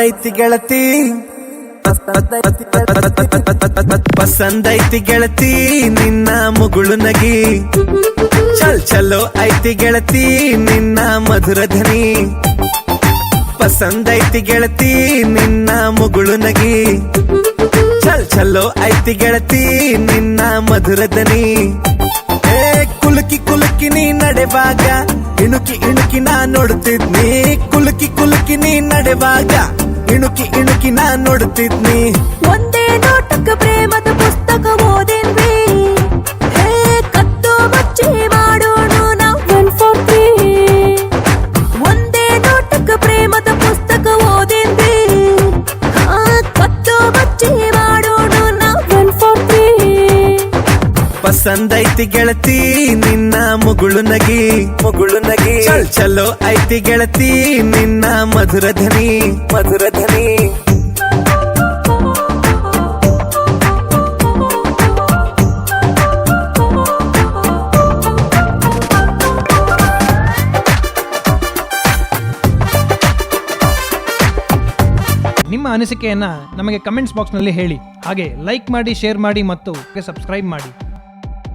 ಪಸಂದೈತಿ ಗೆಳತಿ ಪಸಂದೈತಿ ಗೆಳತಿ ನಿನ್ನ ಮುಗುಳು ನಗಿ ಚಲೋ ಐತಿ ಗೆಳತಿ ನಿನ್ನ ಮಧುರ ಧ್ವನಿ ಪಸಂದೈತಿ ಗೆಳತಿ ನಿನ್ನ ಮುಗುಳು ನಗಿ ಚಲೋ ಐತಿ ಗೆಳತಿ ನಿನ್ನ ಮಧುರ ಧ್ವನಿ ಕುಲುಕಿ ಕುಲುಕಿ ನೀ ನಡೆವಾಗ ಇಣುಕಿ ಇಣುಕಿ ನಾ ನೋಡುತ್ತಿದ್ನಿ ಕುಲುಕಿ ಕುಲುಕಿ ನೀ ನಡೆವಾಗ ಇಣುಕಿ ಇಣುಕಿ ನಾ ನೋಡುತ್ತಿದ್ನಿ ಒಂದೇ ನೋಟಕ್ಕ ಪ್ರೇಮದ ಪುಸ್ತಕ ಓದಿನ್ವಿ ಕದ್ದು ಮುಚ್ಚಿ ಮಾಡೋಣ ನಾವು 1 for 3 ಒಂದೇ ನೋಟಕ್ಕ ಪ್ರೇಮದ ಪುಸ್ತಕ ಓದಿನ್ವಿ ಕದ್ದು ಮುಚ್ಚಿ ಮಾಡೋಣ ನಾವು 1 for 3 ಪಸಂದೈತಿ ಗೆಳತಿ ನಿನ್ನ ಮುಗುಳು ನಗಿ ಚಲೋ ಐತಿ ಗೆಳತಿ ನಿನ್ನ ಮಧುರ ಧ್ವನಿ ನಿಮ್ಮ ಅನಿಸಿಕೆಯನ್ನ ನಮಗೆ ಕಮೆಂಟ್ಸ್ ಬಾಕ್ಸ್ನಲ್ಲಿ ಹೇಳಿ. ಹಾಗೆ ಲೈಕ್ ಮಾಡಿ, ಶೇರ್ ಮಾಡಿ ಮತ್ತು ಸಬ್ಸ್ಕ್ರೈಬ್ ಮಾಡಿ.